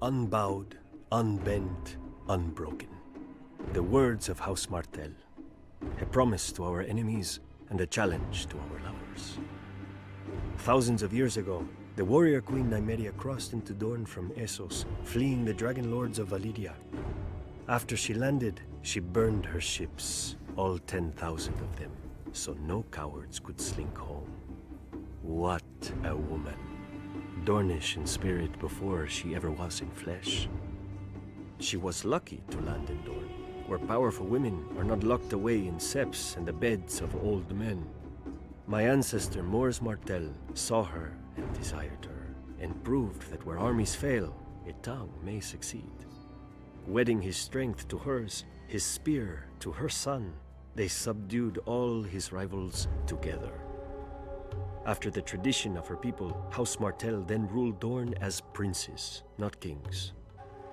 Unbowed, unbent, unbroken. The words of House Martell. A promise to our enemies and a challenge to our lovers. Thousands of years ago, the warrior queen Nymeria crossed into Dorne from Essos, fleeing the dragon lords of Valyria. After she landed, she burned her ships, all 10,000 of them, so no cowards could slink home. What a woman. Dornish in spirit before she ever was in flesh. She was lucky to land in Dorne, where powerful women are not locked away in septs and the beds of old men. My ancestor Mors Martell saw her and desired her, and proved that where armies fail, a tongue may succeed. Wedding his strength to hers, his spear to her son, they subdued all his rivals together. After the tradition of her people, House Martell then ruled Dorne as princes, not kings.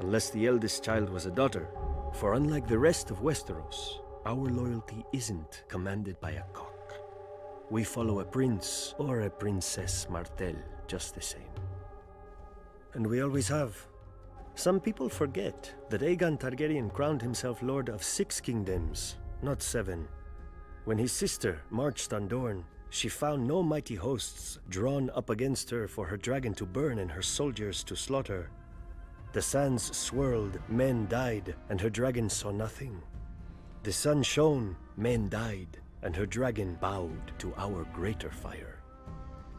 Unless the eldest child was a daughter, for unlike the rest of Westeros, our loyalty isn't commanded by a cock. We follow a prince or a princess Martell just the same. And we always have. Some people forget that Aegon Targaryen crowned himself lord of 6 kingdoms, not 7. When his sister marched on Dorne, she found no mighty hosts drawn up against her for her dragon to burn and her soldiers to slaughter. The sands swirled, men died, and her dragon saw nothing. The sun shone, men died, and her dragon bowed to our greater fire.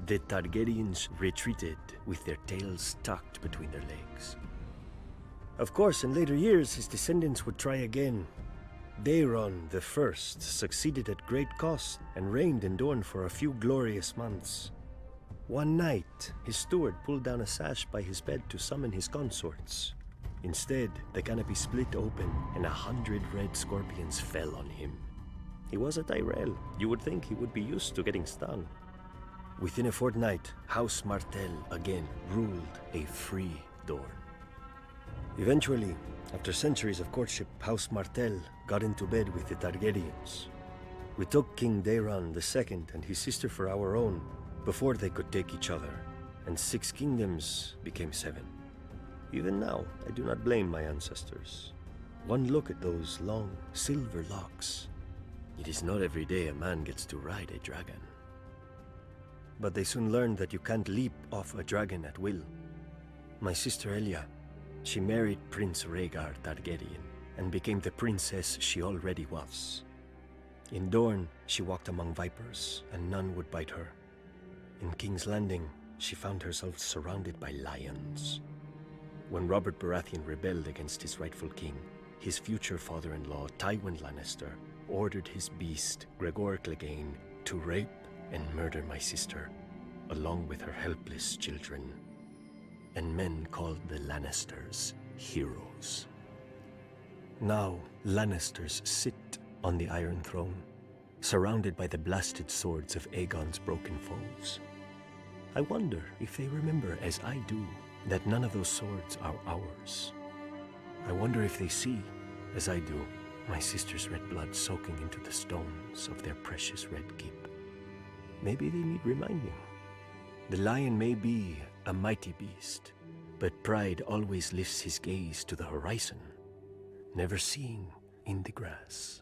The Targaryens retreated with their tails tucked between their legs. Of course, in later years, his descendants would try again. Daeron the First succeeded at great cost and reigned in Dorne for a few glorious months. One night, his steward pulled down a sash by his bed to summon his consorts. Instead, the canopy split open and 100 red scorpions fell on him. He was a Tyrell. You would think he would be used to getting stung. Within a fortnight, House Martell again ruled a free Dorne. Eventually, after centuries of courtship, House Martell got into bed with the Targaryens. We took King Daeron II and his sister for our own before they could take each other, and 6 kingdoms became 7. Even now, I do not blame my ancestors. One look at those long, silver locks. It is not every day a man gets to ride a dragon. But they soon learned that you can't leap off a dragon at will. My sister Elia, she married Prince Rhaegar Targaryen and became the princess she already was. In Dorne, she walked among vipers, and none would bite her. In King's Landing, she found herself surrounded by lions. When Robert Baratheon rebelled against his rightful king, his future father-in-law, Tywin Lannister, ordered his beast, Gregor Clegane, to rape and murder my sister, along with her helpless children. And men called the Lannisters heroes. Now, Lannisters sit on the Iron Throne, surrounded by the blasted swords of Aegon's broken foes. I wonder if they remember, as I do, that none of those swords are ours. I wonder if they see, as I do, my sister's red blood soaking into the stones of their precious red keep. Maybe they need reminding. The lion may be a mighty beast, but pride always lifts his gaze to the horizon, never seeing in the grass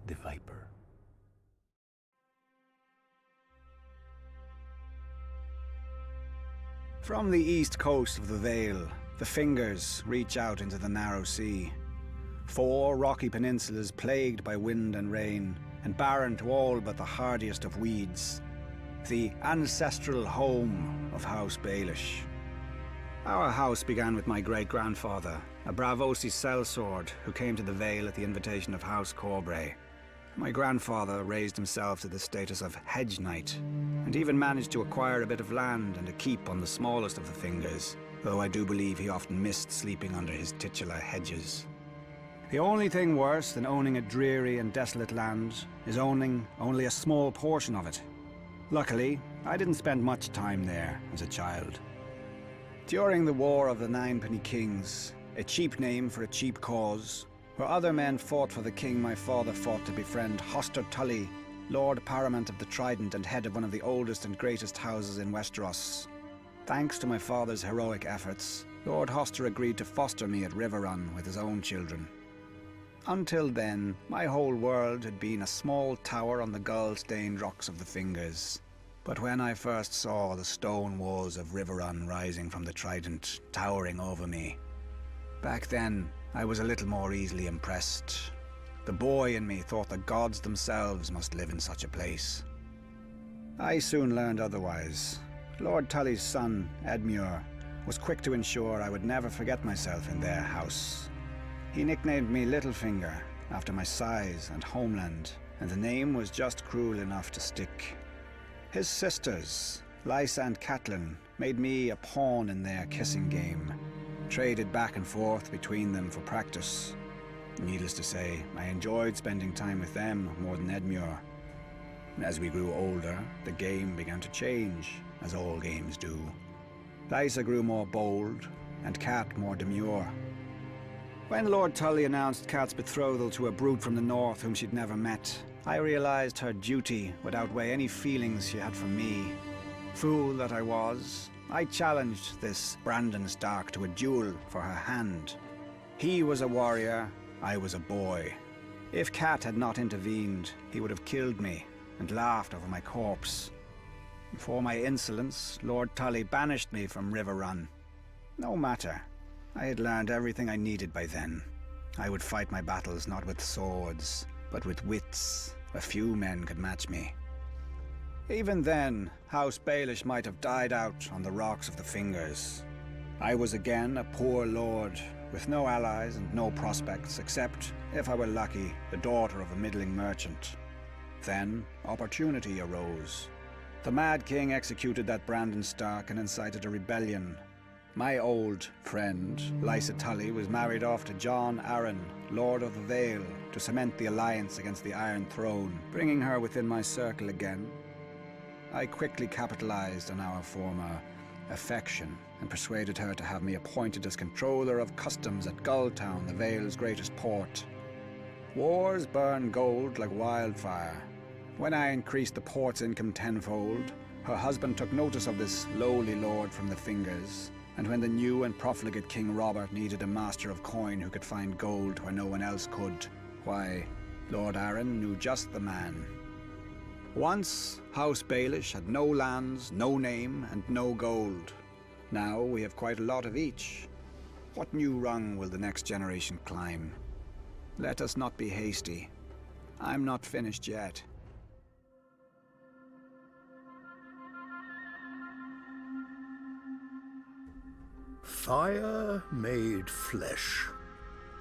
the viper. From the east coast of the Vale, the fingers reach out into the narrow sea. 4 rocky peninsulas plagued by wind and rain, and barren to all but the hardiest of weeds. The ancestral home of House Baelish. Our house began with my great-grandfather, a Bravosi sellsword who came to the Vale at the invitation of House Corbray. My grandfather raised himself to the status of hedge knight, and even managed to acquire a bit of land and a keep on the smallest of the fingers, though I do believe he often missed sleeping under his titular hedges. The only thing worse than owning a dreary and desolate land is owning only a small portion of it. Luckily, I didn't spend much time there as a child. During the War of the Ninepenny Kings, a cheap name for a cheap cause, where other men fought for the king my father fought to befriend Hoster Tully, Lord Paramount of the Trident and head of one of the oldest and greatest houses in Westeros. Thanks to my father's heroic efforts, Lord Hoster agreed to foster me at Riverrun with his own children. Until then, my whole world had been a small tower on the gull-stained rocks of the Fingers. But when I first saw the stone walls of Riverrun rising from the Trident, towering over me, back then I was a little more easily impressed. The boy in me thought the gods themselves must live in such a place. I soon learned otherwise. Lord Tully's son, Edmure, was quick to ensure I would never forget myself in their house. He nicknamed me Littlefinger, after my size and homeland, and the name was just cruel enough to stick. His sisters, Lysa and Catelyn, made me a pawn in their kissing game, traded back and forth between them for practice. Needless to say, I enjoyed spending time with them more than Edmure. As we grew older, the game began to change, as all games do. Lysa grew more bold, and Cat more demure. When Lord Tully announced Cat's betrothal to a brute from the north whom she'd never met, I realized her duty would outweigh any feelings she had for me. Fool that I was, I challenged this Brandon Stark to a duel for her hand. He was a warrior, I was a boy. If Cat had not intervened, he would have killed me and laughed over my corpse. For my insolence, Lord Tully banished me from Riverrun. No matter. I had learned everything I needed by then. I would fight my battles not with swords, but with wits. A few men could match me. Even then, House Baelish might have died out on the rocks of the Fingers. I was again a poor lord, with no allies and no prospects, except, if I were lucky, the daughter of a middling merchant. Then, opportunity arose. The Mad King executed that Brandon Stark and incited a rebellion. My old friend, Lysa Tully, was married off to Jon Arryn, Lord of the Vale, to cement the alliance against the Iron Throne, bringing her within my circle again. I quickly capitalized on our former affection and persuaded her to have me appointed as controller of customs at Gulltown, the Vale's greatest port. Wars burn gold like wildfire. When I increased the port's income tenfold, her husband took notice of this lowly lord from the Fingers, and when the new and profligate King Robert needed a master of coin who could find gold where no one else could, why, Lord Arryn knew just the man. Once, House Baelish had no lands, no name, and no gold. Now we have quite a lot of each. What new rung will the next generation climb? Let us not be hasty. I'm not finished yet. Fire made flesh.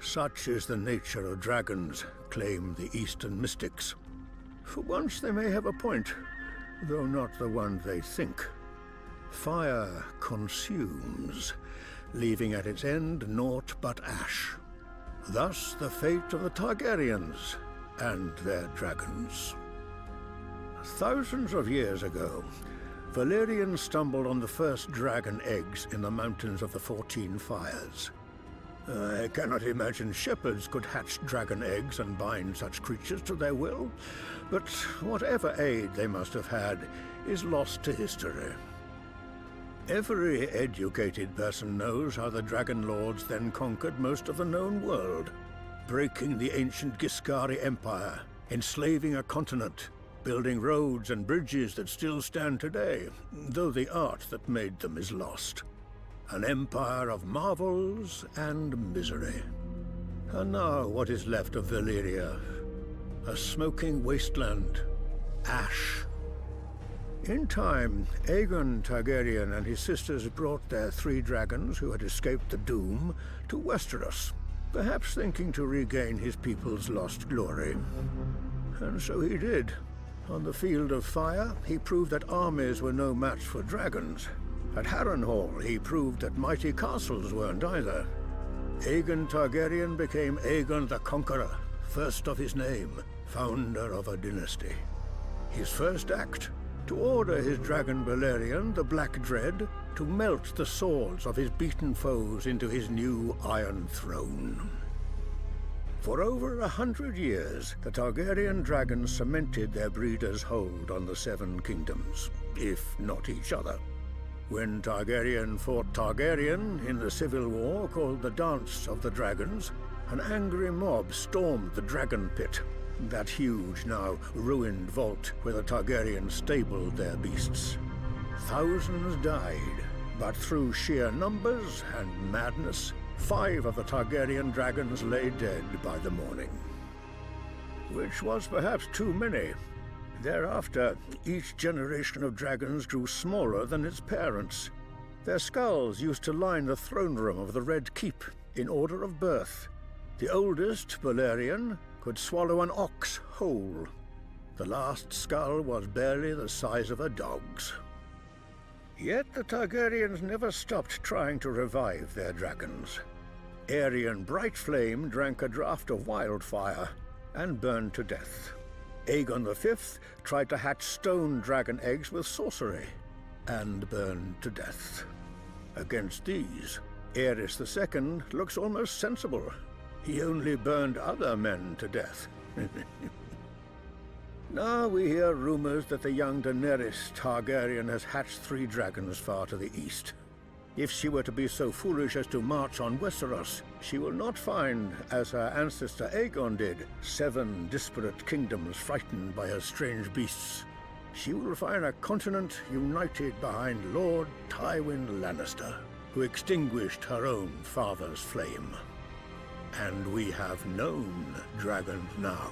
Such is the nature of dragons, claim the Eastern mystics. For once they may have a point, though not the one they think. Fire consumes, leaving at its end naught but ash. Thus the fate of the Targaryens and their dragons. Thousands of years ago, Valyrian stumbled on the first dragon eggs in the mountains of the 14 Fires. I cannot imagine shepherds could hatch dragon eggs and bind such creatures to their will, but whatever aid they must have had is lost to history. Every educated person knows how the Dragon Lords then conquered most of the known world, breaking the ancient Giscari Empire, enslaving a continent, building roads and bridges that still stand today, though the art that made them is lost. An empire of marvels and misery. And now what is left of Valyria? A smoking wasteland. Ash. In time, Aegon Targaryen and his sisters brought their 3 dragons who had escaped the doom to Westeros, perhaps thinking to regain his people's lost glory. And so he did. On the field of fire, he proved that armies were no match for dragons. At Harrenhal, he proved that mighty castles weren't either. Aegon Targaryen became Aegon the Conqueror, first of his name, founder of a dynasty. His first act, to order his dragon Balerion, the Black Dread, to melt the swords of his beaten foes into his new Iron Throne. For over 100 years, the Targaryen dragons cemented their breeders' hold on the 7 kingdoms, if not each other. When Targaryen fought Targaryen in the civil war called the Dance of the Dragons, an angry mob stormed the Dragon Pit, that huge, now ruined vault where the Targaryens stabled their beasts. Thousands died, but through sheer numbers and madness, 5 of the Targaryen dragons lay dead by the morning. Which was perhaps too many. Thereafter, each generation of dragons grew smaller than its parents. Their skulls used to line the throne room of the Red Keep in order of birth. The oldest, VALYRIAN, could swallow an ox whole. The last skull was barely the size of a dog's. Yet the Targaryens never stopped trying to revive their dragons. Aerion Brightflame drank a draught of wildfire and burned to death. Aegon V tried to hatch stone dragon eggs with sorcery and burned to death. Against these, Aerys II looks almost sensible. He only burned other men to death. Now we hear rumors that the young Daenerys Targaryen has hatched 3 dragons far to the east. If she were to be so foolish as to march on Westeros, she will not find, as her ancestor Aegon did, 7 disparate kingdoms frightened by her strange beasts. She will find a continent united behind Lord Tywin Lannister, who extinguished her own father's flame. And we have known dragons now.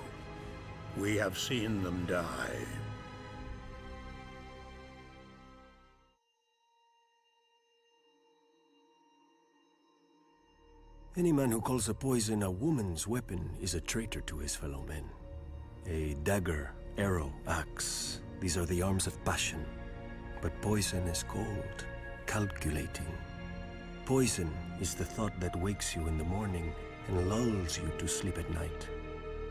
We have seen them die. Any man who calls a poison a woman's weapon is a traitor to his fellow men. A dagger, arrow, axe, these are the arms of passion. But poison is cold, calculating. Poison is the thought that wakes you in the morning and lulls you to sleep at night.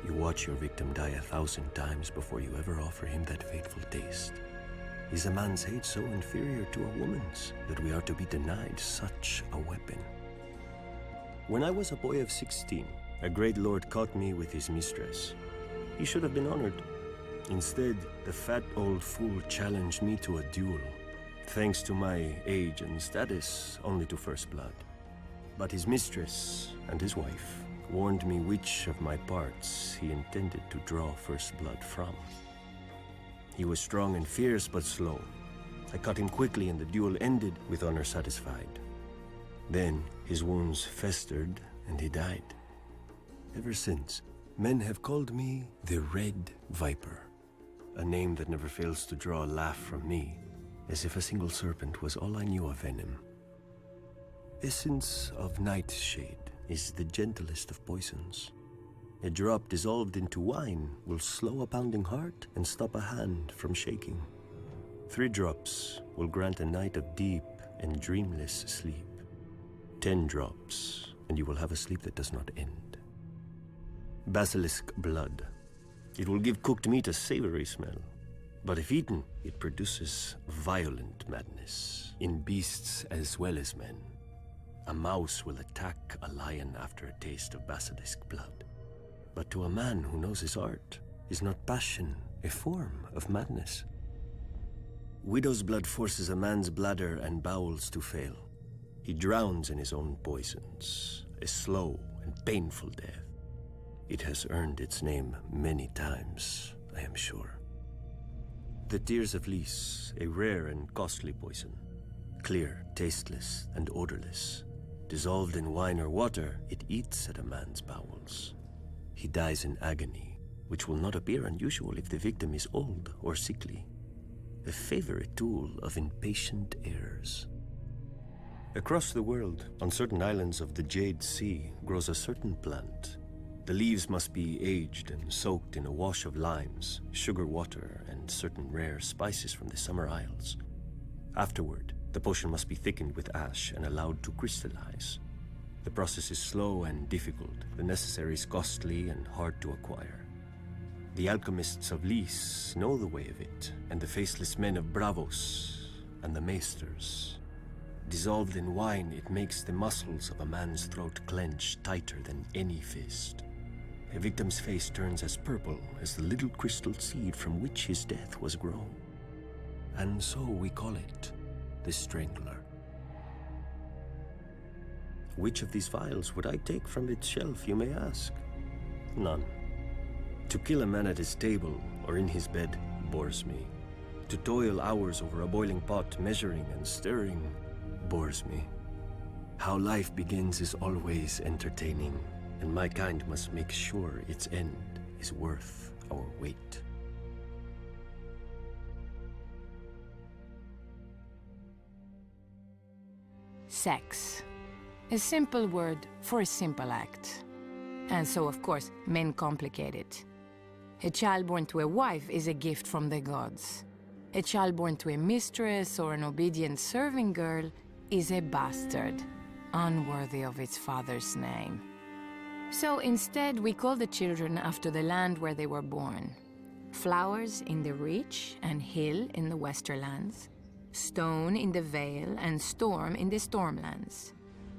You watch your victim die 1,000 times before you ever offer him that fateful taste. Is a man's hate so inferior to a woman's that we are to be denied such a weapon? When I was a boy of 16, a great lord caught me with his mistress. He should have been honored. Instead, the fat old fool challenged me to a duel, thanks to my age and status, only to first blood. But his mistress and his wife warned me which of my parts he intended to draw first blood from. He was strong and fierce, but slow. I caught him quickly and the duel ended with honor satisfied. Then his wounds festered and he died. Ever since, men have called me the Red Viper, a name that never fails to draw a laugh from me, as if a single serpent was all I knew of venom. Essence of nightshade is the gentlest of poisons. A drop dissolved into wine will slow a pounding heart and stop a hand from shaking. 3 drops will grant a night of deep and dreamless sleep. 10 drops, and you will have a sleep that does not end. Basilisk blood. It will give cooked meat a savory smell, but if eaten, it produces violent madness in beasts as well as men. A mouse will attack a lion after a taste of basilisk blood. But to a man who knows his art, is not passion a form of madness? Widow's blood forces a man's bladder and bowels to fail. He drowns in his own poisons, a slow and painful death. It has earned its name many times, I am sure. The tears of Lys, a rare and costly poison. Clear, tasteless, and odorless. Dissolved in wine or water, it eats at a man's bowels. He dies in agony, which will not appear unusual if the victim is old or sickly. A favorite tool of impatient heirs. Across the world, on certain islands of the Jade Sea, grows a certain plant. The leaves must be aged and soaked in a wash of limes, sugar water, and certain rare spices from the Summer Isles. Afterward, the potion must be thickened with ash and allowed to crystallize. The process is slow and difficult, the necessaries costly and hard to acquire. The alchemists of Lys know the way of it, and the faceless men of Bravos and the MAESTER'S. Dissolved in wine, it makes the muscles of a man's throat clench tighter than any fist. A victim's face turns as purple as the little crystal seed from which his death was grown. And so we call it the Strangler. Which of these vials would I take from its shelf, you may ask? None. To kill a man at his table or in his bed bores me. To toil hours over a boiling pot, measuring and stirring, bores me. How life begins is always entertaining, and my kind must make sure its end is worth our wait. Sex. A simple word for a simple act. And so, of course, men complicate it. A child born to a wife is a gift from the gods. A child born to a mistress or an obedient serving girl is a bastard, unworthy of its father's name. So instead, we call the children after the land where they were born. Flowers in the Reach and Hill in the Westerlands, Stone in the Vale and Storm in the Stormlands,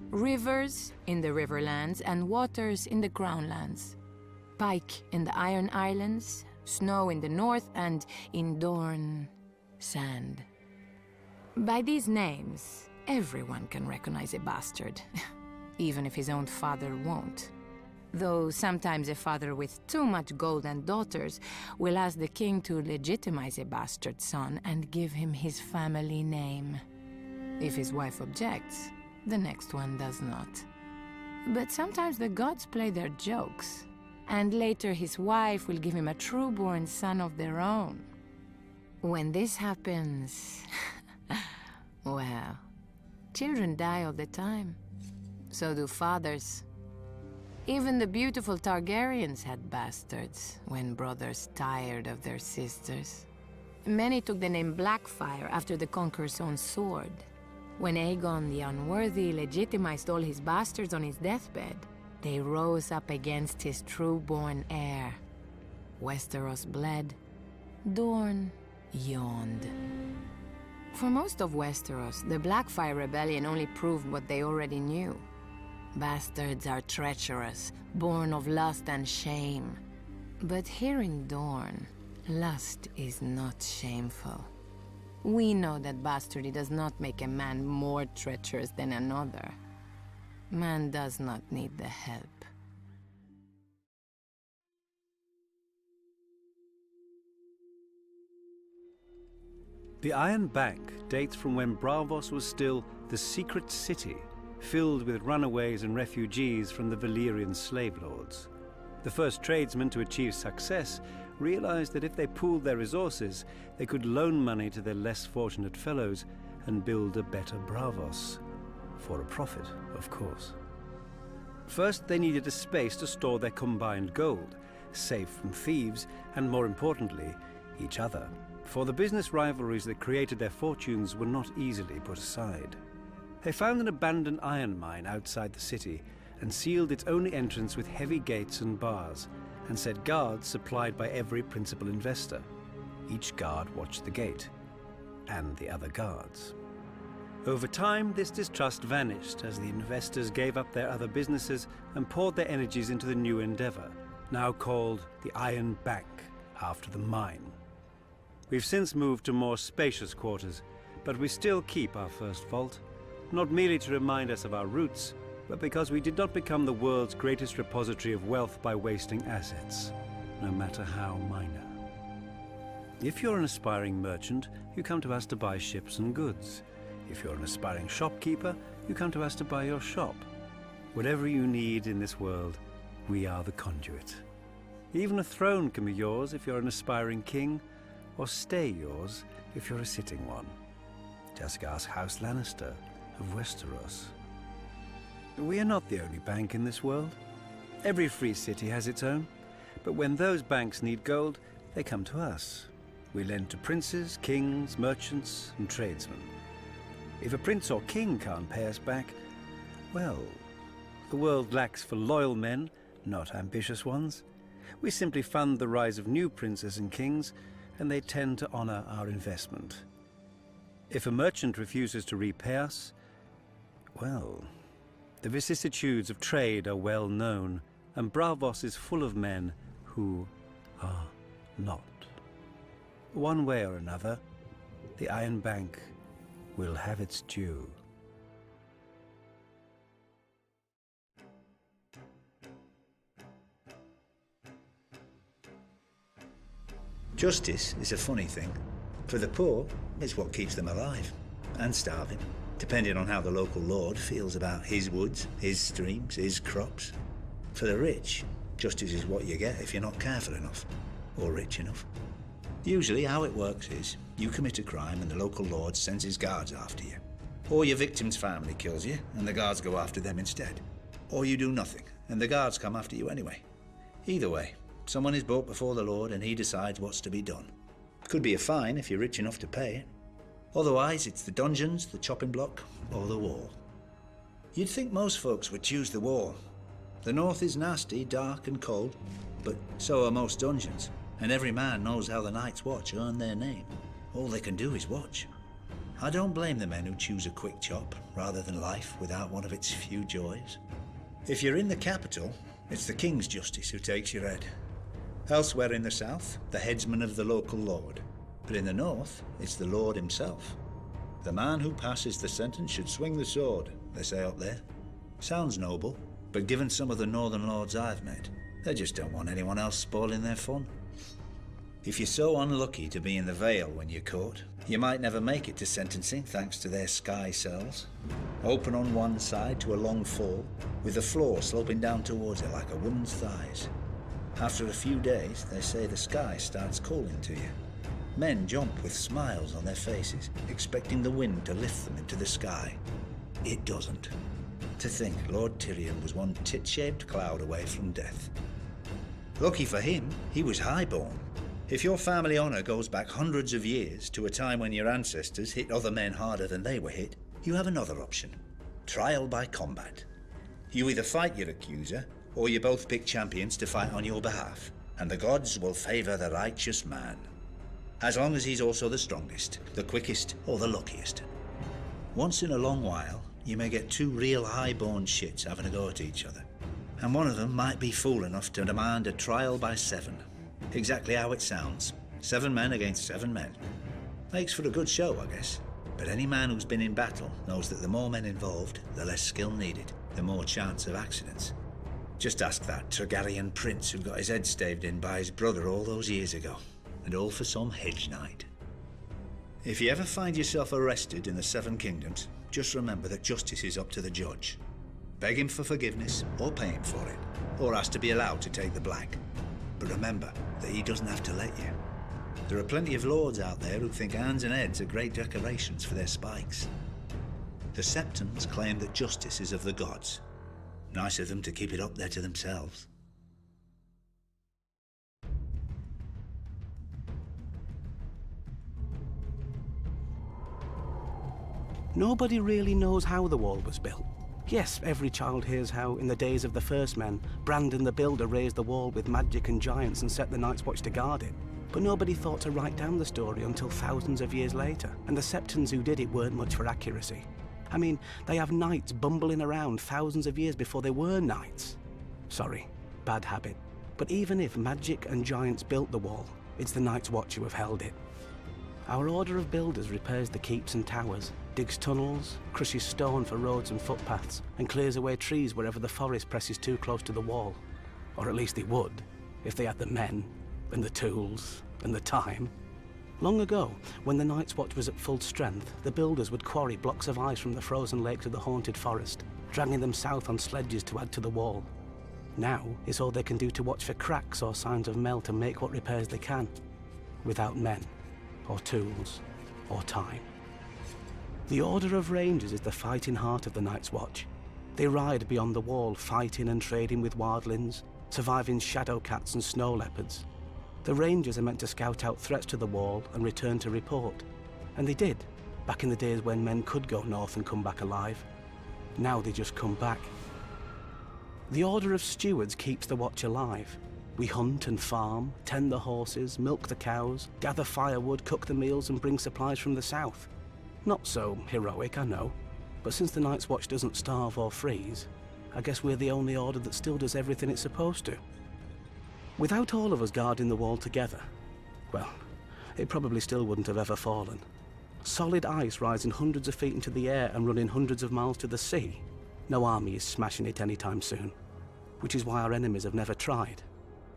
rivers in the Riverlands and waters in the Crownlands, Pike in the Iron Islands, Snow in the north and in Dorn, sand. By these names, everyone can recognize a bastard, even if his own father won't. Though sometimes a father with too much gold and daughters will ask the king to legitimize a bastard son and give him his family name. If his wife objects, the next one does not. But sometimes the gods play their jokes, and later his wife will give him a true-born son of their own. When this happens, well, children die all the time. So do fathers. Even the beautiful Targaryens had bastards when brothers tired of their sisters. Many took the name Blackfyre after the Conqueror's own sword. When Aegon the Unworthy legitimized all his bastards on his deathbed, they rose up against his true-born heir. Westeros bled. Dorne yawned. For most of Westeros, the Blackfyre Rebellion only proved what they already knew. Bastards are treacherous, born of lust and shame. But here in Dorne, lust is not shameful. We know that bastardy does not make a man more treacherous than another. Man does not need the help. The Iron Bank dates from when Braavos was still the secret city, filled with runaways and refugees from the Valyrian slave lords. The first tradesmen to achieve success realized that if they pooled their resources, they could loan money to their less fortunate fellows and build a better Braavos. For a profit, of course. First, they needed a space to store their combined gold, safe from thieves, and more importantly, each other. For the business rivalries that created their fortunes were not easily put aside. They found an abandoned iron mine outside the city and sealed its only entrance with heavy gates and bars, and set guards supplied by every principal investor. Each guard watched the gate, and the other guards. Over time, this distrust vanished as the investors gave up their other businesses and poured their energies into the new endeavor, now called the Iron Bank, after the mine. We've since moved to more spacious quarters, but we still keep our first vault, not merely to remind us of our roots, but because we did not become the world's greatest repository of wealth by wasting assets, no matter how minor. If you're an aspiring merchant, you come to us to buy ships and goods. If you're an aspiring shopkeeper, you come to us to buy your shop. Whatever you need in this world, we are the conduit. Even a throne can be yours if you're an aspiring king, or stay yours if you're a sitting one. Just ask House Lannister of Westeros. We are not the only bank in this world. Every free city has its own, but when those banks need gold, they come to us. We lend to princes, kings, merchants, and tradesmen. If a prince or king can't pay us back, well, the world lacks for loyal men, not ambitious ones. We simply fund the rise of new princes and kings, and they tend to honor our investment. If a merchant refuses to repay us, well, the vicissitudes of trade are well known, and Braavos is full of men who are not. One way or another, the Iron Bank will have its due. Justice is a funny thing. For the poor, it's what keeps them alive, and starving, depending on how the local lord feels about his woods, his streams, his crops. For the rich, justice is what you get if you're not careful enough, or rich enough. Usually how it works is, you commit a crime and the local lord sends his guards after you. Or your victim's family kills you, and the guards go after them instead. Or you do nothing, and the guards come after you anyway. Either way, someone is brought before the lord and he decides what's to be done. Could be a fine if you're rich enough to pay it. Otherwise, it's the dungeons, the chopping block, or the wall. You'd think most folks would choose the wall. The north is nasty, dark and cold, but so are most dungeons, and every man knows how the Night's Watch earn their name. All they can do is watch. I don't blame the men who choose a quick chop, rather than life without one of its few joys. If you're in the capital, it's the King's Justice who takes your head. Elsewhere in the south, the headsman of the local lord. But in the north, it's the lord himself. The man who passes the sentence should swing the sword, they say up there. Sounds noble, but given some of the northern lords I've met, they just don't want anyone else spoiling their fun. If you're so unlucky to be in the Vale when you're caught, you might never make it to sentencing thanks to their sky cells. Open on one side to a long fall, with the floor sloping down towards it like a woman's thighs. After a few days, they say the sky starts calling to you. Men jump with smiles on their faces, expecting the wind to lift them into the sky. It doesn't. To think Lord Tyrion was one tit-shaped cloud away from death. Lucky for him, he was highborn. If your family honour goes back hundreds of years to a time when your ancestors hit other men harder than they were hit, you have another option. Trial by combat. You either fight your accuser, or you both pick champions to fight on your behalf, and the gods will favour the righteous man. As long as he's also the strongest, the quickest, or the luckiest. Once in a long while, you may get two real high-born shits having a go at each other, and one of them might be fool enough to demand a trial by 7. Exactly how it sounds. 7 men against 7 men. Makes for a good show, I guess. But any man who's been in battle knows that the more men involved, the less skill needed, the more chance of accidents. Just ask that Targaryen prince who got his head staved in by his brother all those years ago. And all for some hedge knight. If you ever find yourself arrested in the 7 kingdoms, just remember that justice is up to the judge. Beg him for forgiveness, or pay him for it, or ask to be allowed to take the black. But remember that he doesn't have to let you. There are plenty of lords out there who think hands and heads are great decorations for their spikes. The Septons claim that justice is of the gods. Nice of them to keep it up there to themselves. Nobody really knows how the wall was built. Yes, every child hears how, in the days of the first men, Brandon the Builder raised the wall with magic and giants and set the Night's Watch to guard it. But nobody thought to write down the story until thousands of years later, and the Septons who did it weren't much for accuracy. I mean, they have knights bumbling around thousands of years before they were knights. Sorry, bad habit. But even if magic and giants built the wall, it's the Night's Watch who have held it. Our order of builders repairs the keeps and towers, digs tunnels, crushes stone for roads and footpaths, and clears away trees wherever the forest presses too close to the wall. Or at least they would, if they had the men, and the tools, and the time. Long ago, when the Night's Watch was at full strength, the builders would quarry blocks of ice from the frozen lakes of the haunted forest, dragging them south on sledges to add to the wall. Now, it's all they can do to watch for cracks or signs of melt and make what repairs they can, without men, or tools, or time. The Order of Rangers is the fighting heart of the Night's Watch. They ride beyond the wall, fighting and trading with wildlings, surviving shadow cats and snow leopards. The Rangers are meant to scout out threats to the wall and return to report. And they did, back in the days when men could go north and come back alive. Now they just come back. The Order of Stewards keeps the Watch alive. We hunt and farm, tend the horses, milk the cows, gather firewood, cook the meals and bring supplies from the south. Not so heroic, I know, but since the Night's Watch doesn't starve or freeze, I guess we're the only order that still does everything it's supposed to. Without all of us guarding the wall together, well, it probably still wouldn't have ever fallen. Solid ice rising hundreds of feet into the air and running hundreds of miles to the sea. No army is smashing it anytime soon. Which is why our enemies have never tried.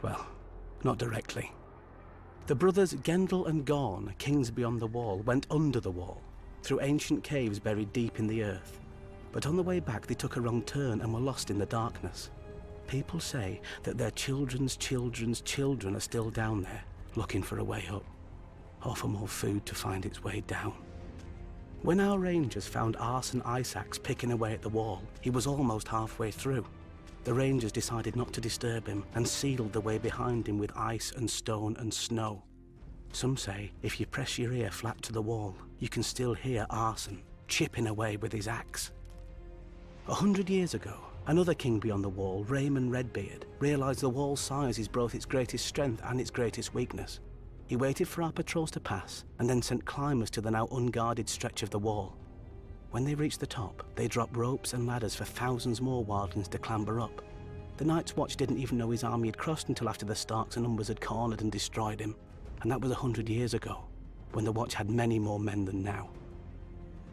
Well, not directly. The brothers Gendel and Gorn, kings beyond the wall, went under the wall, through ancient caves buried deep in the earth. But on the way back they took a wrong turn and were lost in the darkness. People say that their children's children's children are still down there, looking for a way up, or for more food to find its way down. When our rangers found Arson Isaac's picking away at the wall, he was almost halfway through. The rangers decided not to disturb him and sealed the way behind him with ice and stone and snow. Some say if you press your ear flat to the wall, you can still hear Arson chipping away with his axe. 100 years ago, another king beyond the wall, Raymond Redbeard, realized the wall's size is both its greatest strength and its greatest weakness. He waited for our patrols to pass and then sent climbers to the now unguarded stretch of the wall. When they reached the top, they dropped ropes and ladders for thousands more wildlings to clamber up. The Night's Watch didn't even know his army had crossed until after the Starks and Umbers had cornered and destroyed him. And that was 100 years ago, when the Watch had many more men than now.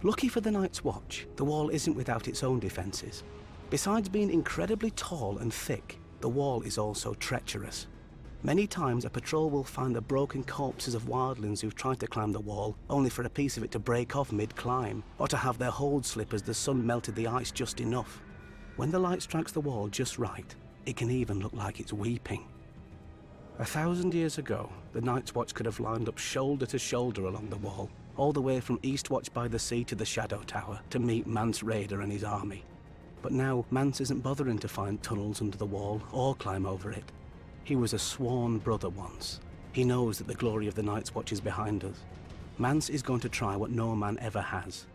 Lucky for the Night's Watch, the wall isn't without its own defences. Besides being incredibly tall and thick, the wall is also treacherous. Many times a patrol will find the broken corpses of wildlings who've tried to climb the wall, only for a piece of it to break off mid-climb, or to have their hold slip as the sun melted the ice just enough. When the light strikes the wall just right, it can even look like it's weeping. 1,000 years ago, the Night's Watch could have lined up shoulder to shoulder along the wall, all the way from Eastwatch by the Sea to the Shadow Tower, to meet Mance Rayder and his army. But now, Mance isn't bothering to find tunnels under the wall or climb over it. He was a sworn brother once. He knows that the glory of the Night's Watch is behind us. Mance is going to try what no man ever has.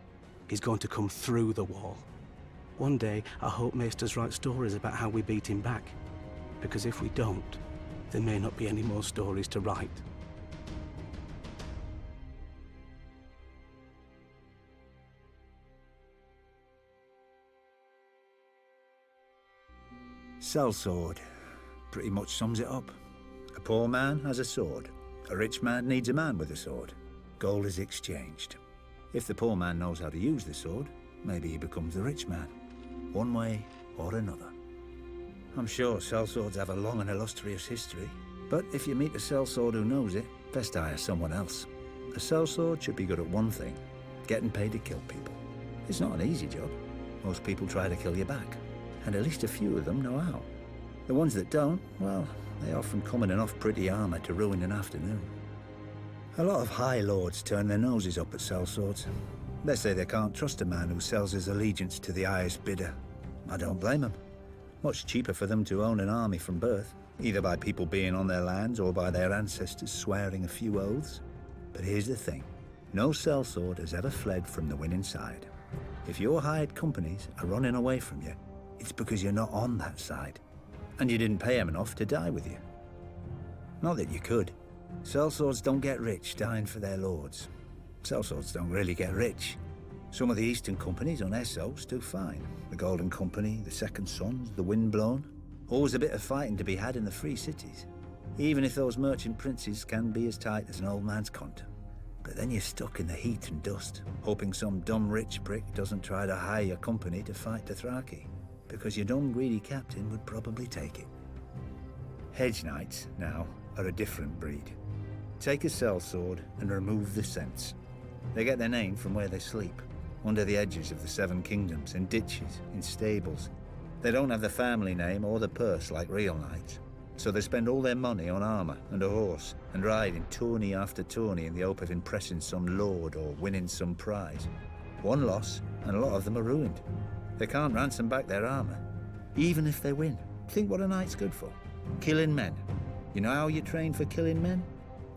He's going to come through the wall. One day, I hope Maesters write stories about how we beat him back. Because if we don't, there may not be any more stories to write. Sellsword pretty much sums it up. A poor man has a sword. A rich man needs a man with a sword. Gold is exchanged. If the poor man knows how to use the sword, maybe he becomes the rich man, one way or another. I'm sure sellswords have a long and illustrious history, but if you meet a sellsword who knows it, best hire someone else. A sellsword should be good at one thing: getting paid to kill people. It's not an easy job. Most people try to kill you back, and at least a few of them know how. The ones that don't, well, they often come in enough pretty armour to ruin an afternoon. A lot of high lords turn their noses up at sellswords. They say they can't trust a man who sells his allegiance to the highest bidder. I don't blame them. Much cheaper for them to own an army from birth, either by people being on their lands or by their ancestors swearing a few oaths. But here's the thing. No sellsword has ever fled from the winning side. If your hired companies are running away from you, it's because you're not on that side, and you didn't pay them enough to die with you. Not that you could. Sellswords don't get rich dying for their lords. Sellswords don't really get rich. Some of the Eastern companies on Essos do fine. The Golden Company, the Second Sons, the Windblown. Always a bit of fighting to be had in the free cities, even if those merchant princes can be as tight as an old man's cunt. But then you're stuck in the heat and dust, hoping some dumb rich prick doesn't try to hire your company to fight Dothraki, because your dumb greedy captain would probably take it. Hedge knights, now, are a different breed. Take a sellsword and remove the sense. They get their name from where they sleep, under the edges of the Seven Kingdoms, in ditches, in stables. They don't have the family name or the purse like real knights, so they spend all their money on armour and a horse, and ride in tourney after tourney in the hope of impressing some lord or winning some prize. One loss, and a lot of them are ruined. They can't ransom back their armour, even if they win. Think what a knight's good for. Killing men. You know how you train for killing men?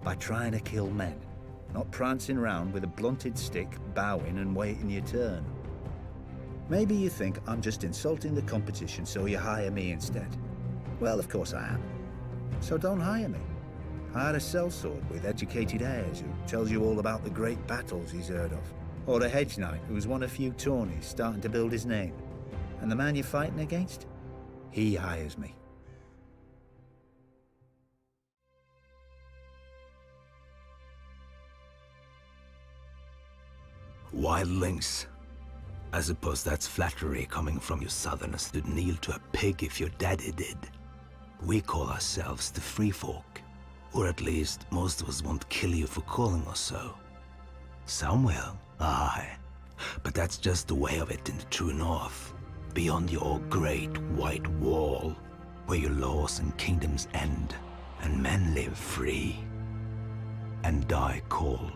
By trying to kill men, not prancing round with a blunted stick, bowing and waiting your turn. Maybe you think I'm just insulting the competition, so you hire me instead. Well, of course I am. So don't hire me. Hire a sellsword with educated heirs who tells you all about the great battles he's heard of. Or a hedge knight who's won a few tourneys, starting to build his name. And the man you're fighting against? He hires me. Wildlings. I suppose that's flattery coming from you Southerners who'd kneel to a pig if your daddy did. We call ourselves the Free Folk. Or at least, most of us won't kill you for calling us so. Some will, aye. But that's just the way of it in the true North. Beyond your great white wall, where your laws and kingdoms end, and men live free. And die cold.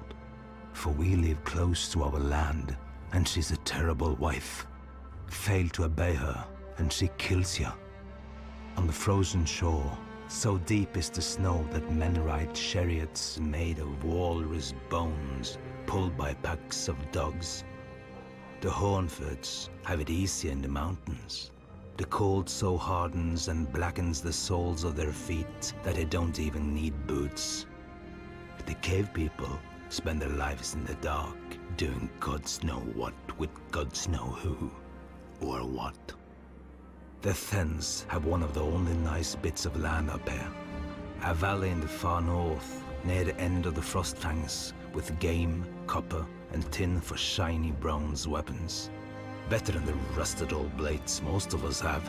For we live close to our land, and she's a terrible wife. Fail to obey her, and she kills you. On the frozen shore, so deep is the snow that men ride chariots made of walrus bones, pulled by packs of dogs. The Hornfords have it easier in the mountains. The cold so hardens and blackens the soles of their feet that they don't even need boots. The cave people spend their lives in the dark, doing gods know what with gods know who, or what. The Thens have one of the only nice bits of land up here. A valley in the far north, near the end of the Frostfangs, with game, copper, and tin for shiny bronze weapons. Better than the rusted old blades most of us have.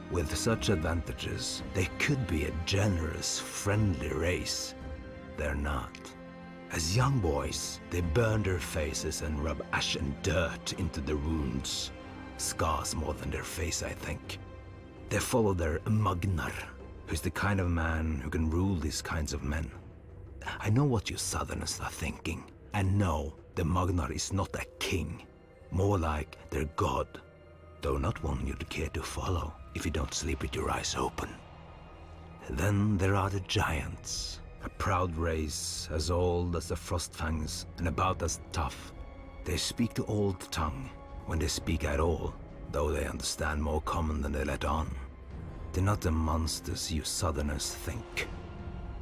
With such advantages, they could be a generous, friendly race. They're not. As young boys, they burn their faces and rub ash and dirt into their wounds. Scars more than their face, I think. They follow their Magnar, who's the kind of man who can rule these kinds of men. I know what you Southerners are thinking, and no, the Magnar is not a king. More like their god, though not one you'd care to follow if you don't sleep with your eyes open. Then there are the Giants, a proud race as old as the Frostfangs and about as tough. They speak the old tongue, when they speak at all, though they understand more common than they let on. They're not the monsters you Southerners think.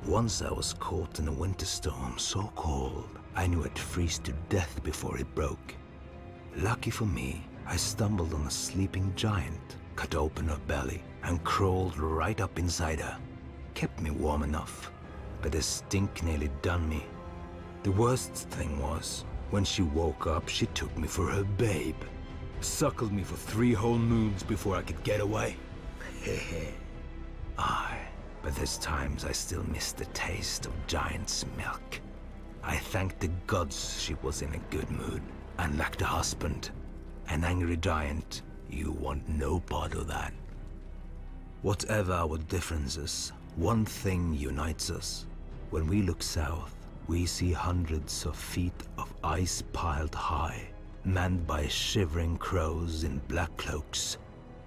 Once I was caught in a winter storm so cold, I knew I'd freeze to death before it broke. Lucky for me, I stumbled on a sleeping giant, cut open her belly, and crawled right up inside her. Kept me warm enough, but the stink nearly done me. The worst thing was, when she woke up, she took me for her babe. Suckled me for 3 whole moons before I could get away. Hehe. Aye, but there's times I still miss the taste of giant's milk. I thank the gods she was in a good mood, and lacked a husband. An angry giant, you want no part of that. Whatever our differences, one thing unites us. When we look south, we see hundreds of feet of ice piled high, manned by shivering crows in black cloaks.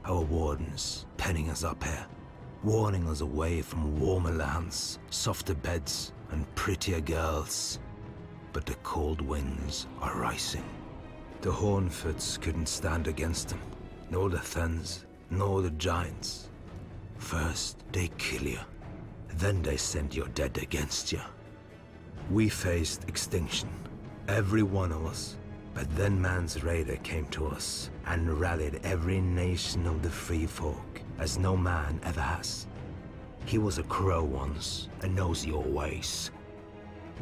Our wardens penning us up here, warning us away from warmer lands, softer beds, and prettier girls. But the cold winds are rising. The Hornfords couldn't stand against them, nor the Thens, nor the Giants. First they kill you, then they send your dead against you. We faced extinction, every one of us, but then man's raider came to us and rallied every nation of the free folk, as no man ever has. He was a crow once and knows your ways.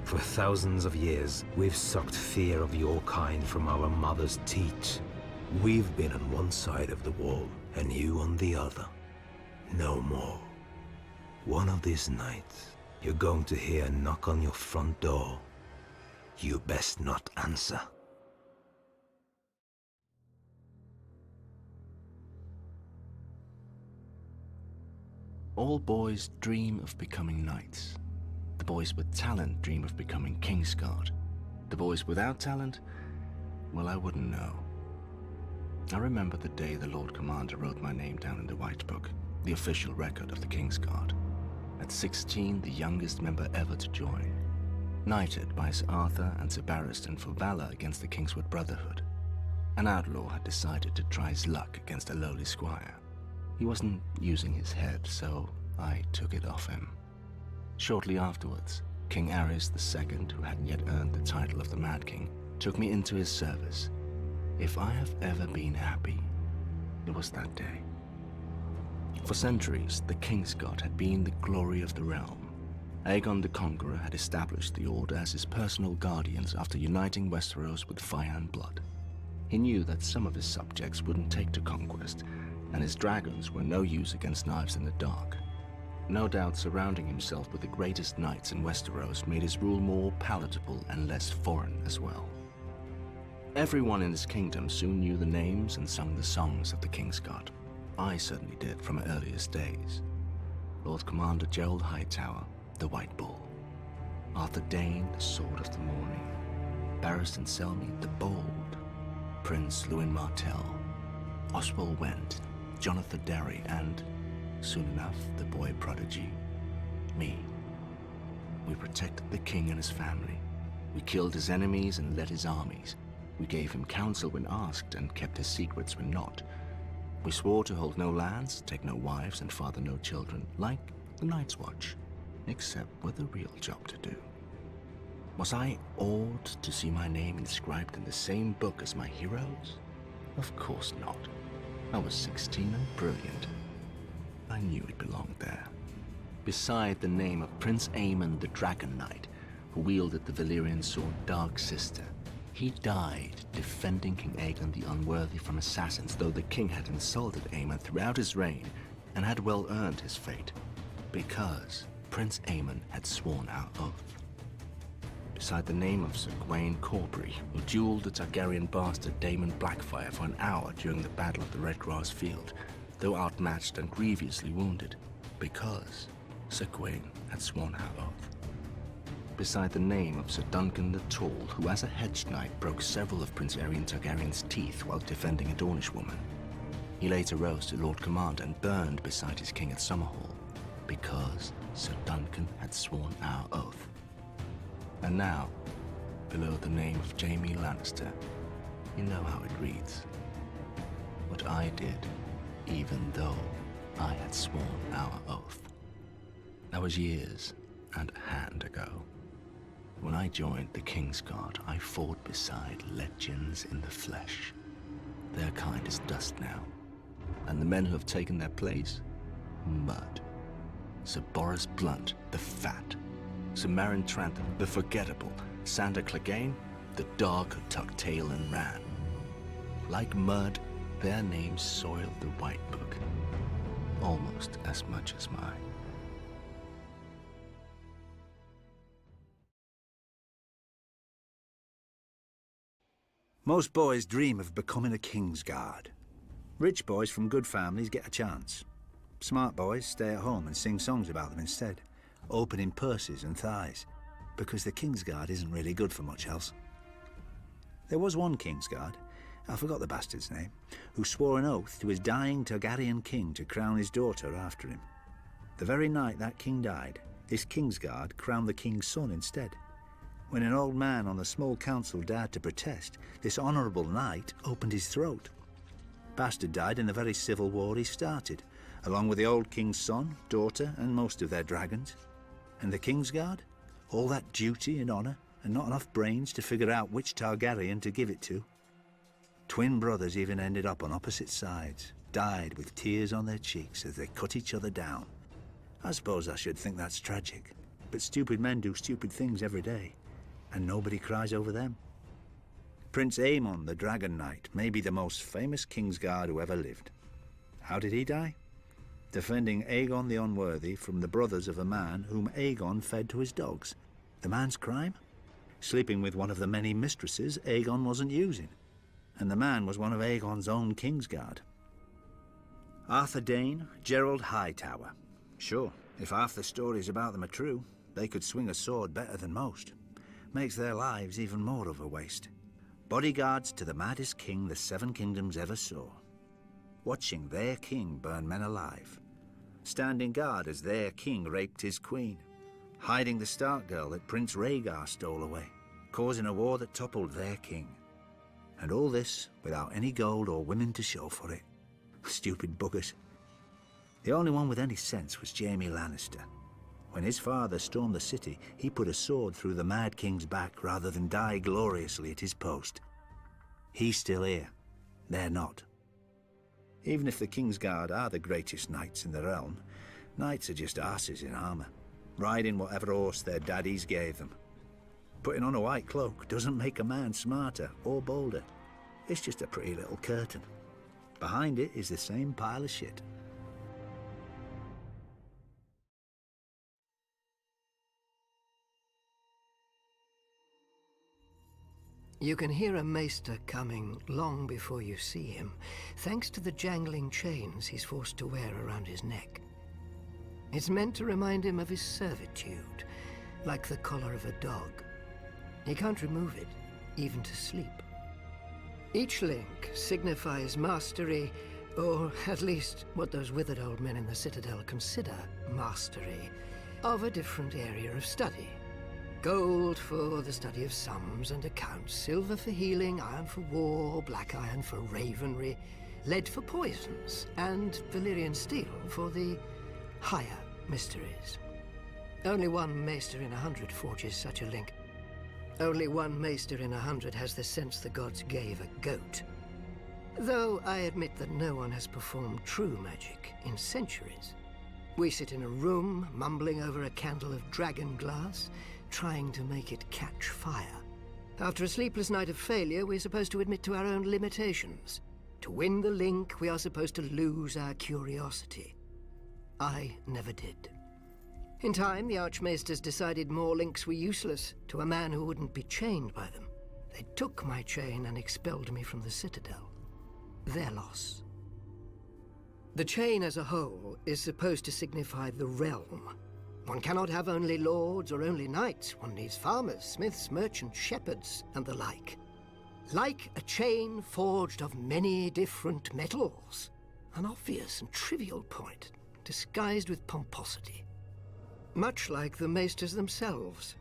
For thousands of years, we've sucked fear of your kind from our mother's teat. We've been on one side of the wall and you on the other. No more. One of these nights, you're going to hear a knock on your front door. You best not answer. All boys dream of becoming knights. The boys with talent dream of becoming Kingsguard. The boys without talent, well, I wouldn't know. I remember the day the Lord Commander wrote my name down in the White Book, the official record of the Kingsguard. At 16, the youngest member ever to join. Knighted by Sir Arthur and Sir Barristan for valor against the Kingswood Brotherhood. An outlaw had decided to try his luck against a lowly squire. He wasn't using his head, so I took it off him. Shortly afterwards, King Ares II, who hadn't yet earned the title of the Mad King, took me into his service. If I have ever been happy, it was that day. For centuries, the Kingsguard had been the glory of the realm, Aegon the Conqueror had established the Order as his personal guardians after uniting Westeros with fire and blood. He knew that some of his subjects wouldn't take to conquest, and his dragons were no use against knives in the dark. No doubt surrounding himself with the greatest knights in Westeros made his rule more palatable and less foreign as well. Everyone in his kingdom soon knew the names and sung the songs of the Kingsguard. I certainly did from my earliest days. Lord Commander Gerald Hightower, the White Bull; Arthur Dane, the Sword of the Morning; Barristan Selmy, the Bold; Prince Lewin Martell; Oswald Went, Jonathan Derry, and, soon enough, the boy prodigy, me. We protected the king and his family. We killed his enemies and led his armies. We gave him counsel when asked and kept his secrets when not. We swore to hold no lands, take no wives, and father no children, like the Night's Watch, except with a real job to do. Was I awed to see my name inscribed in the same book as my heroes? Of course not. I was 16 and brilliant. I knew it belonged there. Beside the name of Prince Aemon the Dragon Knight, who wielded the Valyrian sword Dark Sister. He died defending King Aegon the Unworthy from assassins, though the king had insulted Aemon throughout his reign and had well earned his fate, because Prince Aemon had sworn our oath. Beside the name of Sir Gawain Corbury, who duelled the Targaryen bastard Daemon Blackfyre for an hour during the Battle of the Redgrass Field, though outmatched and grievously wounded, because Sir Gawain had sworn our oath. Beside the name of Sir Duncan the Tall, who as a hedge knight broke several of Prince Aerion Targaryen's teeth while defending a Dornish woman. He later rose to Lord Commander and burned beside his king at Summerhall, because Sir Duncan had sworn our oath. And now, below the name of Jaime Lannister, you know how it reads. What I did, even though I had sworn our oath. That was years and a hand ago. When I joined the Kingsguard, I fought beside legends in the flesh. Their kind is dust now, and the men who have taken their place, mud. Sir Boris Blunt, the fat; Sir Meryn Tranthan, the forgettable; Sandor Clegane, the dog who tucked tail and ran. Like mud, their names soiled the White Book, almost as much as mine. Most boys dream of becoming a Kingsguard. Rich boys from good families get a chance. Smart boys stay at home and sing songs about them instead, opening purses and thighs, because the Kingsguard isn't really good for much else. There was one Kingsguard, I forgot the bastard's name, who swore an oath to his dying Targaryen king to crown his daughter after him. The very night that king died, this Kingsguard crowned the king's son instead. When an old man on the small council dared to protest, this honourable knight opened his throat. Bastard died in the very civil war he started, along with the old king's son, daughter, and most of their dragons. And the Kingsguard? All that duty and honour, and not enough brains to figure out which Targaryen to give it to. Twin brothers even ended up on opposite sides, died with tears on their cheeks as they cut each other down. I suppose I should think that's tragic, but stupid men do stupid things every day, and nobody cries over them. Prince Aemon, the Dragon Knight, may be the most famous Kingsguard who ever lived. How did he die? Defending Aegon the Unworthy from the brothers of a man whom Aegon fed to his dogs. The man's crime? Sleeping with one of the many mistresses Aegon wasn't using. And the man was one of Aegon's own Kingsguard. Arthur Dane, Gerald Hightower. Sure, if half the stories about them are true, they could swing a sword better than most. Makes their lives even more of a waste. Bodyguards to the maddest king the Seven Kingdoms ever saw. Watching their king burn men alive. Standing guard as their king raped his queen. Hiding the Stark girl that Prince Rhaegar stole away. Causing a war that toppled their king. And all this without any gold or women to show for it. Stupid buggers. The only one with any sense was Jaime Lannister. When his father stormed the city, he put a sword through the Mad King's back rather than die gloriously at his post. He's still here. They're not. Even if the Kingsguard are the greatest knights in the realm, knights are just asses in armour. riding whatever horse their daddies gave them. Putting on a white cloak doesn't make a man smarter or bolder. It's just a pretty little curtain. Behind it is the same pile of shit. You can hear a maester coming long before you see him, thanks to the jangling chains he's forced to wear around his neck. It's meant to remind him of his servitude, like the collar of a dog. He can't remove it, even to sleep. Each link signifies mastery, or at least what those withered old men in the Citadel consider mastery, of a different area of study. Gold for the study of sums and accounts, silver for healing, iron for war, black iron for ravenry, lead for poisons, and Valyrian steel for the higher mysteries. Only one maester in 100 forges such a link. Only one maester in 100 has the sense the gods gave a goat. Though I admit that no one has performed true magic in centuries. We sit in a room, mumbling over a candle of dragon glass, trying to make it catch fire. After a sleepless night of failure, we're supposed to admit to our own limitations. To win the link, we are supposed to lose our curiosity. I never did. In time, the Archmaesters decided more links were useless to a man who wouldn't be chained by them. They took my chain and expelled me from the Citadel. Their loss. The chain as a whole is supposed to signify the realm. One cannot have only lords or only knights. One needs farmers, smiths, merchants, shepherds, and the like. Like a chain forged of many different metals. An obvious and trivial point, disguised with pomposity. Much like the maesters themselves.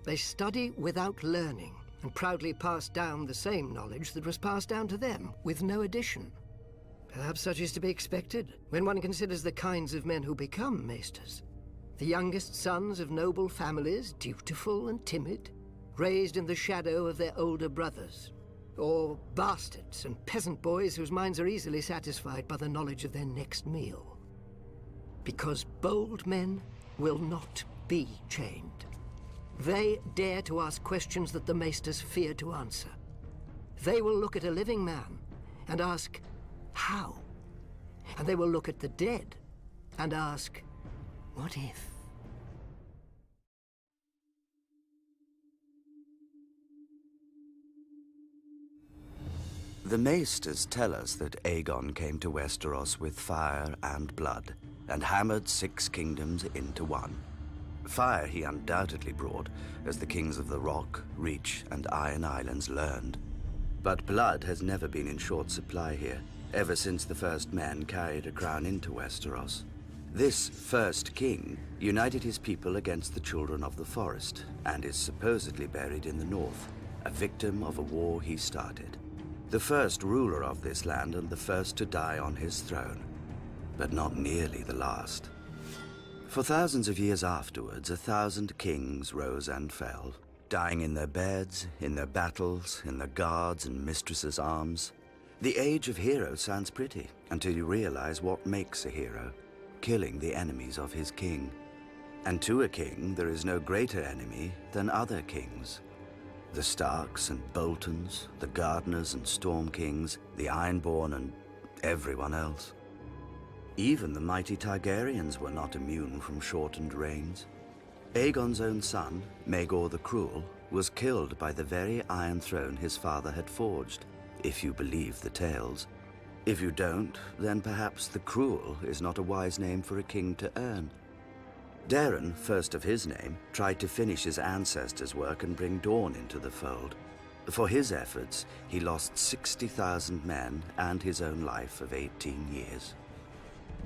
They study without learning, and proudly pass down the same knowledge that was passed down to them, with no addition. Perhaps such is to be expected, when one considers the kinds of men who become maesters. The youngest sons of noble families, dutiful and timid, raised in the shadow of their older brothers. Or bastards and peasant boys whose minds are easily satisfied by the knowledge of their next meal. Because bold men will not be chained. They dare to ask questions that the maesters fear to answer. They will look at a living man and ask, how? And they will look at the dead and ask, what if? The Maesters tell us that Aegon came to Westeros with fire and blood, and hammered 6 kingdoms into one. Fire he undoubtedly brought, as the kings of the Rock, Reach, and Iron Islands learned. But blood has never been in short supply here, ever since the first men carried a crown into Westeros. This first king united his people against the Children of the Forest, and is supposedly buried in the north, a victim of a war he started. The first ruler of this land and the first to die on his throne, but not nearly the last. For thousands of years afterwards, 1,000 kings rose and fell, dying in their beds, in their battles, in their guards' and mistresses' arms. The age of heroes sounds pretty, until you realize what makes a hero, killing the enemies of his king. And to a king, there is no greater enemy than other kings. The Starks and Boltons, the Gardeners and Storm Kings, the Ironborn and everyone else. Even the mighty Targaryens were not immune from shortened reigns. Aegon's own son, Maegor the Cruel, was killed by the very Iron Throne his father had forged, if you believe the tales. If you don't, then perhaps the Cruel is not a wise name for a king to earn. Daeron, first of his name, tried to finish his ancestors' work and bring Dawn into the fold. For his efforts, he lost 60,000 men and his own life of 18 years.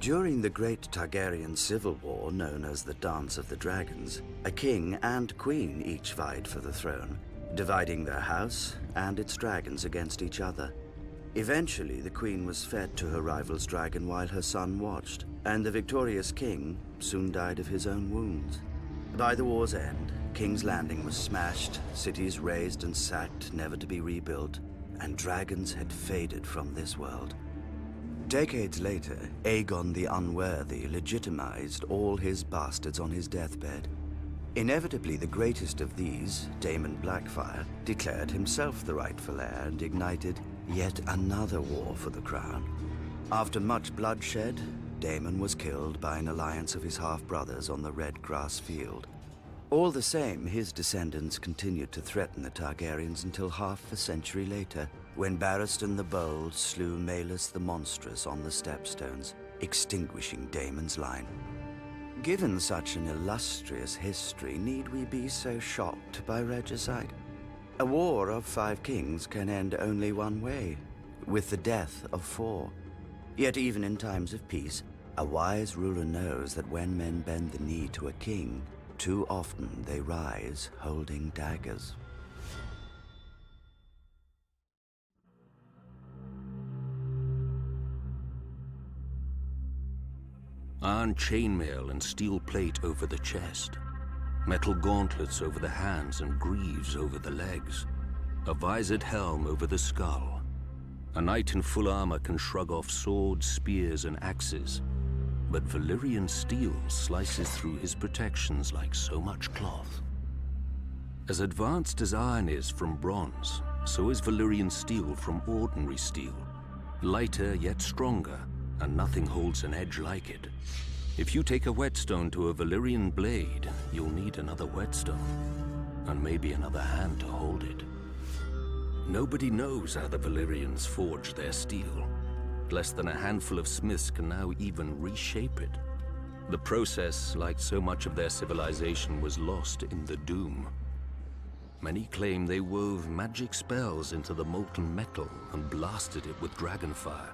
During the Great Targaryen Civil War, known as the Dance of the Dragons, a king and queen each vied for the throne, dividing their house and its dragons against each other. Eventually, the queen was fed to her rival's dragon while her son watched, and the victorious king soon died of his own wounds. By the war's end, King's Landing was smashed, cities razed and sacked, never to be rebuilt, and dragons had faded from this world. Decades later, Aegon the Unworthy legitimized all his bastards on his deathbed. Inevitably, the greatest of these, Daemon Blackfyre, declared himself the rightful heir and ignited yet another war for the crown. After much bloodshed, Daemon was killed by an alliance of his half-brothers on the Red Grass Field. All the same, his descendants continued to threaten the Targaryens until half a century later, when Barristan the Bold slew Maelys the Monstrous on the Stepstones, extinguishing Daemon's line. Given such an illustrious history, need we be so shocked by regicide? A war of 5 kings can end only one way, with the death of 4. Yet even in times of peace, a wise ruler knows that when men bend the knee to a king, too often they rise holding daggers. Iron chainmail and steel plate over the chest, metal gauntlets over the hands and greaves over the legs, a visored helm over the skull. A knight in full armor can shrug off swords, spears, and axes, but Valyrian steel slices through his protections like so much cloth. As advanced as iron is from bronze, so is Valyrian steel from ordinary steel, lighter yet stronger, and nothing holds an edge like it. If you take a whetstone to a Valyrian blade, you'll need another whetstone, and maybe another hand to hold it. Nobody knows how the Valyrians forged their steel. Less than a handful of smiths can now even reshape it. The process, like so much of their civilization, was lost in the Doom. Many claim they wove magic spells into the molten metal and blasted it with dragonfire.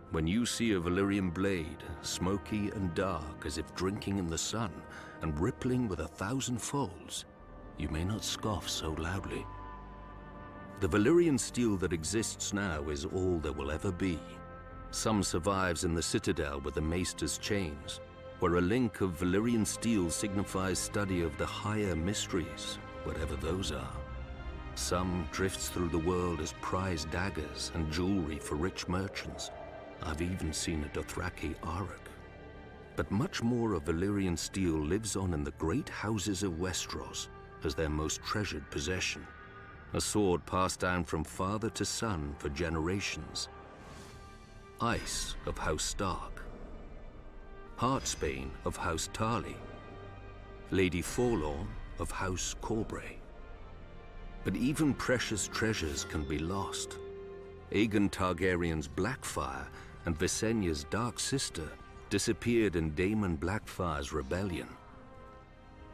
When you see a Valyrian blade, smoky and dark as if drinking in the sun and rippling with 1,000 folds, you may not scoff so loudly. The Valyrian steel that exists now is all there will ever be. Some survives in the citadel with the MAESTER'S chains, where a link of Valyrian steel signifies study of the higher mysteries, whatever those are. Some drifts through the world as prized daggers and jewelry for rich merchants. I've even seen a Dothraki Arak. But much more of Valyrian steel lives on in the great houses of Westeros as their most treasured possession. A sword passed down from father to son for generations. Ice of House Stark. Heartsbane of House Tarly. Lady Forlorn of House Corbray. But even precious treasures can be lost. Aegon Targaryen's Blackfyre and Visenya's dark sister disappeared in Daemon Blackfyre's rebellion.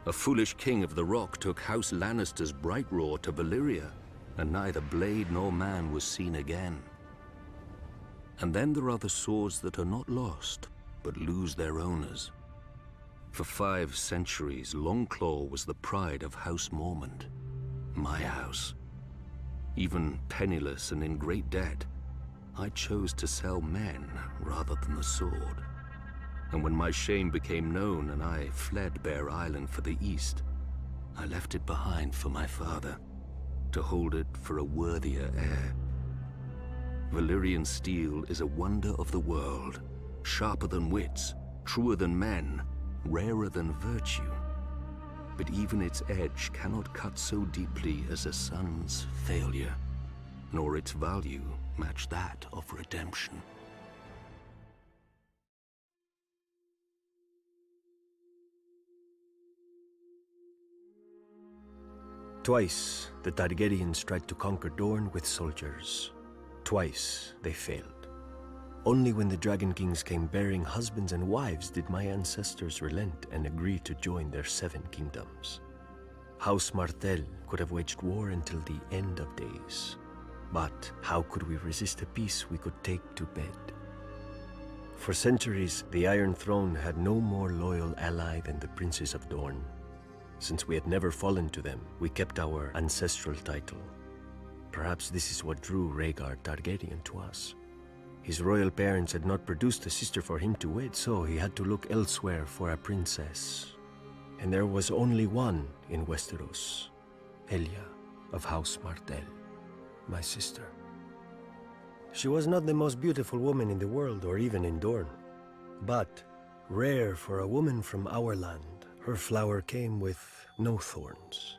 A foolish king of the Rock took House Lannister's Bright Roar to Valyria, and neither blade nor man was seen again. And then there are the swords that are not lost, but lose their owners. For 5 centuries, Longclaw was the pride of House Mormont, my house. Even penniless and in great debt, I chose to sell men rather than the sword. And when my shame became known and I fled Bear Island for the east, I left it behind for my father, to hold it for a worthier heir. Valyrian steel is a wonder of the world, sharper than wits, truer than men, rarer than virtue. But even its edge cannot cut so deeply as a son's failure, nor its value match that of redemption. Twice, the Targaryens tried to conquer Dorne with soldiers. Twice, they failed. Only when the Dragon Kings came bearing husbands and wives did my ancestors relent and agree to join their 7 kingdoms. House Martell could have waged war until the end of days. But how could we resist a peace we could take to bed? For centuries, the Iron Throne had no more loyal ally than the princes of Dorne. Since we had never fallen to them, we kept our ancestral title. Perhaps this is what drew Rhaegar Targaryen to us. His royal parents had not produced a sister for him to wed, so he had to look elsewhere for a princess. And there was only one in Westeros, Elia of House Martell, my sister. She was not the most beautiful woman in the world, or even in Dorne. But, rare for a woman from our land, her flower came with no thorns.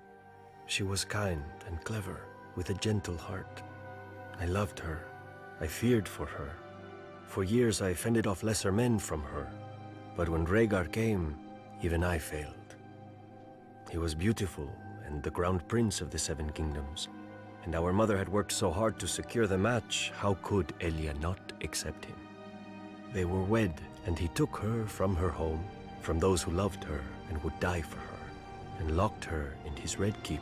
She was kind and clever, with a gentle heart. I loved her. I feared for her. For years I fended off lesser men from her. But when Rhaegar came, even I failed. He was beautiful and the crowned prince of the Seven Kingdoms. And our mother had worked so hard to secure the match, how could Elia not accept him? They were wed, and he took her from her home, from those who loved her and would die for her, and locked her in his red keep,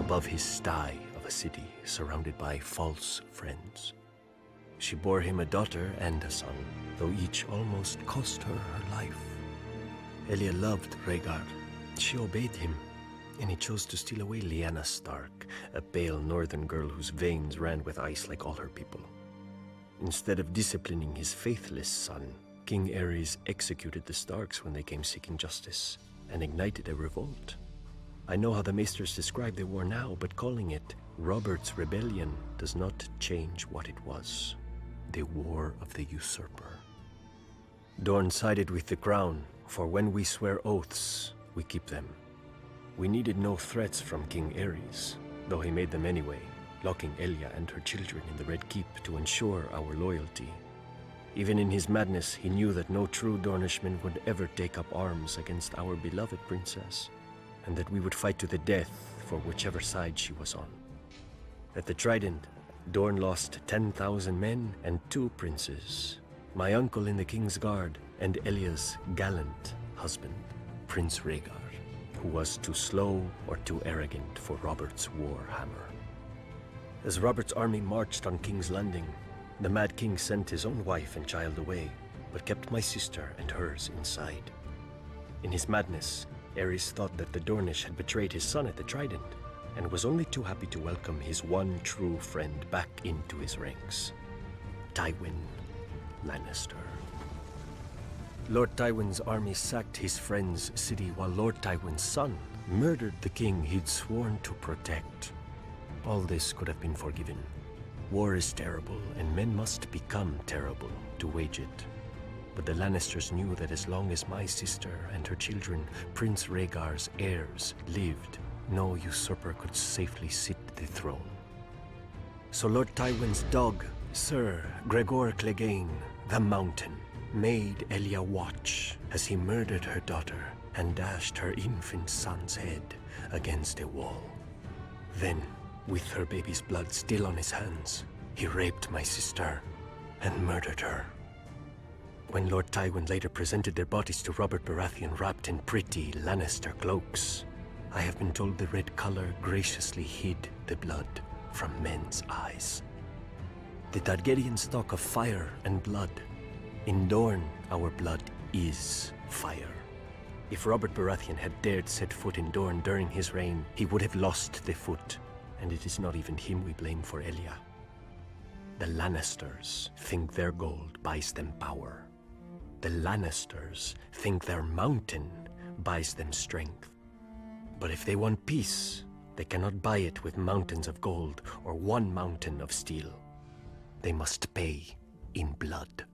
above his sty of a city surrounded by false friends. She bore him a daughter and a son, though each almost cost her her life. Elia loved Rhaegar. She obeyed him, and he chose to steal away Lyanna Stark, a pale northern girl whose veins ran with ice like all her people. Instead of disciplining his faithless son, King Aerys executed the Starks when they came seeking justice, and ignited a revolt. I know how the Maesters describe the war now, but calling it Robert's Rebellion does not change what it was. The War of the Usurper. Dorne sided with the Crown, for when we swear oaths, we keep them. We needed no threats from King Aerys, though he made them anyway, locking Elia and her children in the Red Keep to ensure our loyalty. Even in his madness, he knew that no true Dornishman would ever take up arms against our beloved princess, and that we would fight to the death for whichever side she was on. At the Trident, Dorne lost 10,000 men and 2 princes, my uncle in the Kingsguard and Elia's gallant husband, Prince Rhaegar, who was too slow or too arrogant for Robert's war hammer. As Robert's army marched on King's Landing, the Mad King sent his own wife and child away, but kept my sister and hers inside. In his madness, Aerys thought that the Dornish had betrayed his son at the Trident, and was only too happy to welcome his one true friend back into his ranks, Tywin Lannister. Lord Tywin's army sacked his friend's city while Lord Tywin's son murdered the king he'd sworn to protect. All this could have been forgiven. War is terrible, and men must become terrible to wage it. But the Lannisters knew that as long as my sister and her children, Prince Rhaegar's heirs, lived, no usurper could safely sit the throne. So Lord Tywin's dog, Sir Gregor Clegane, the Mountain, made Elia watch as he murdered her daughter and dashed her infant son's head against a wall. Then, with her baby's blood still on his hands, he raped my sister and murdered her. When Lord Tywin later presented their bodies to Robert Baratheon wrapped in pretty Lannister cloaks, I have been told the red color graciously hid the blood from men's eyes. The Targaryens talk of fire and blood. In Dorne, our blood is fire. If Robert Baratheon had dared set foot in Dorne during his reign, he would have lost the foot, and it is not even him we blame for Elia. The Lannisters think their gold buys them power. The Lannisters think their mountain buys them strength. But if they want peace, they cannot buy it with mountains of gold or one mountain of steel. They must pay in blood.